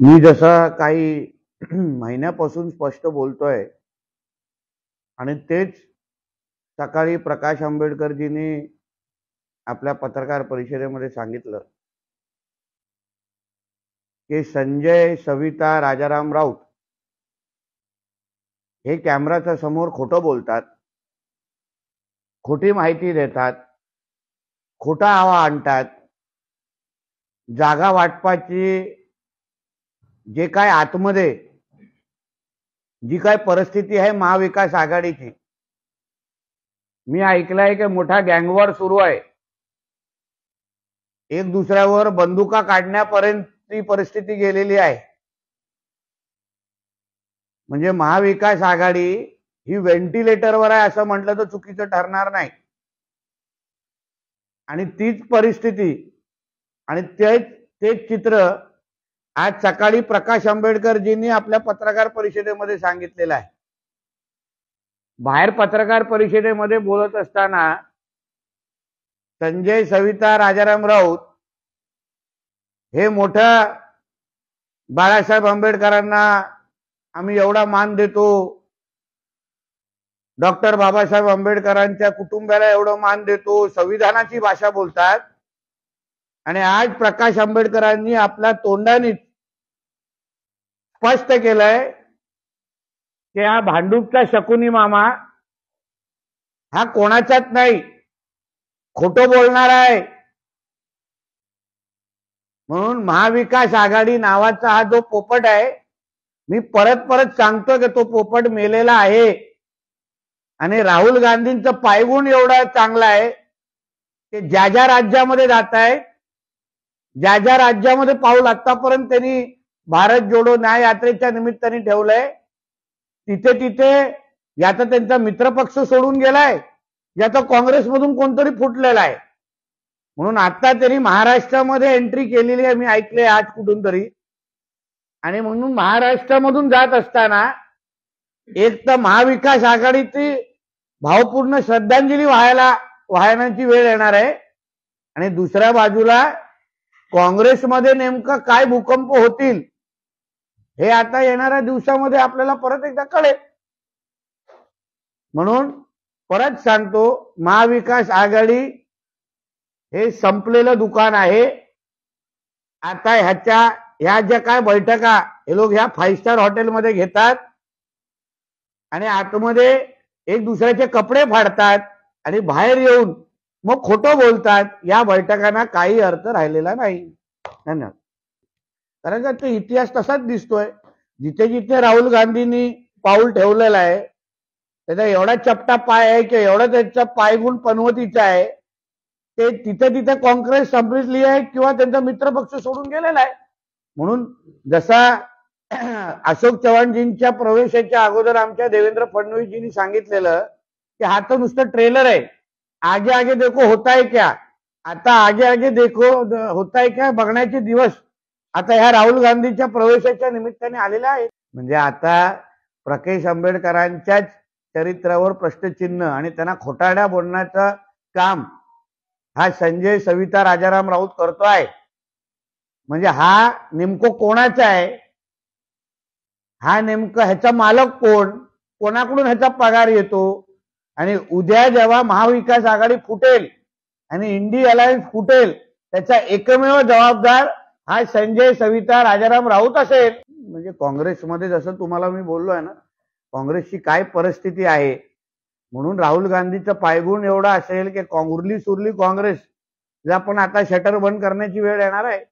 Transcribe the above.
मी जसं काही महिन्यापासून स्पष्ट बोलतोय आणि तेच सकाळी प्रकाश आंबेडकरजींनी आपल्या पत्रकार परिषदेमध्ये सांगितलं की संजय, सविता, राजाराम राऊत हे कॅमेराच्या समोर खोटं बोलतात, खोटी माहिती देतात, खोटा आवा आणतात, जागा वाटपाची जे काय आतमध्ये जी काय परिस्थिती आहे महाविकास आघाडीची, मी ऐकलंय की मोठा गँगवॉर सुरू आहे, एक दुसऱ्यावर बंदुका काढण्यापर्यंत ती परिस्थिती गेलेली आहे. म्हणजे महाविकास आघाडी ही व्हेंटिलेटरवर आहे असं म्हटलं तर चुकीचं ठरणार नाही. आणि तीच परिस्थिती आणि तेच चित्र आज सकाळी प्रकाश आंबेडकरजींनी आपल्या पत्रकार परिषदेमध्ये सांगितलेलं आहे. बाहेर पत्रकार परिषदेमध्ये बोलत असताना संजय, सविता, राजाराम राऊत हे मोठं बाळासाहेब आंबेडकरांना आम्ही एवढा मान देतो, डॉक्टर बाबासाहेब आंबेडकरांच्या कुटुंबाला एवढं मान देतो, संविधानाची भाषा बोलतात. आणि आज प्रकाश आंबेडकरांनी आपल्या तोंडाने स्पष्ट केलंय की हा भांडूपचा शकुनी मामा हा कोणाचाच नाही, खोटं बोलणार आहे. म्हणून महाविकास आघाडी नावाचा हा जो पोपट आहे, मी परत सांगतो की तो पोपट मेलेला आहे. आणि राहुल गांधींचं पायगुण एवढा चांगला आहे की ज्या राज्यामध्ये जात आहे, ज्या राज्यामध्ये पाऊल आतापर्यंत त्यांनी भारत जोडो न्याय यात्रेच्या निमित्ताने ठेवलंय, तिथे याचा त्यांचा मित्रपक्ष सोडून गेलाय, याचा काँग्रेसमधून कोणतरी फुटलेला आहे. म्हणून आता त्यांनी महाराष्ट्रामध्ये एंट्री केलेली आहे, मी ऐकले आज कुठून तरी. आणि म्हणून महाराष्ट्रामधून जात असताना एक तर महाविकास आघाडीची भावपूर्ण श्रद्धांजली वाहण्याची वेळ येणार आहे, आणि दुसऱ्या बाजूला काँग्रेसमध्ये नेमकं काय भूकंप होतील हे आता येणाऱ्या दिवसामध्ये आपल्याला परत एकदा कळेल. म्हणून परत सांगतो, महाविकास आघाडी हे संपलेलं दुकान आहे. आता ह्या ज्या काय बैठका हे लोक ह्या 5 स्टार हॉटेलमध्ये घेतात आणि आतमध्ये एक दुसऱ्याचे कपडे फाडतात आणि बाहेर येऊन मग खोटं बोलतात. या बैठकांना काही अर्थ राहिलेला नाही. धन्यवाद. कारण का तो इतिहास तसाच दिसतोय. जिथे राहुल गांधींनी पाऊल ठेवलेलं आहे त्याचा एवढा चपटा पाय आहे की एवढा त्याचा पायगुण पनवतीचा आहे, ते तिथे काँग्रेस संपली आहे किंवा त्यांचा मित्रपक्ष सोडून गेलेला आहे. म्हणून जसा अशोक चव्हाणजींच्या प्रवेशाच्या अगोदर आमच्या देवेंद्र फडणवीसजींनी सांगितलेलं की हा तर नुसतं ट्रेलर आहे, आगे आगे देखो होता है क्या. आता आगे आगे देखो होता है क्या बघण्याचे दिवस आता ह्या राहुल गांधीच्या प्रवेशाच्या निमित्ताने आलेला आहे. म्हणजे आता प्रकाश आंबेडकरांच्याच चरित्रावर प्रश्नचिन्ह आणि त्यांना खोटारड्या बोलण्याचं काम हा संजय, सविता, राजाराम राऊत करतोय. म्हणजे हा नेमकं कोणाचा आहे, हा नेमकं ह्याचा मालक कोण, कोणाकडून ह्याचा पगार येतो. आणि उद्या जेव्हा महाविकास आघाडी फुटेल आणि इंडी अलायन्स फुटेल, त्याचा एकमेव जबाबदार हा संजय, सविता, राजाराम राऊत असेल. म्हणजे काँग्रेसमध्ये जसं तुम्हाला मी बोललोय ना, काँग्रेसची काय परिस्थिती आहे. म्हणून राहुल गांधीचं पायगुण एवढा असेल की उरली सुरली काँग्रेस पण आता शटर बंद करण्याची वेळ येणार आहे.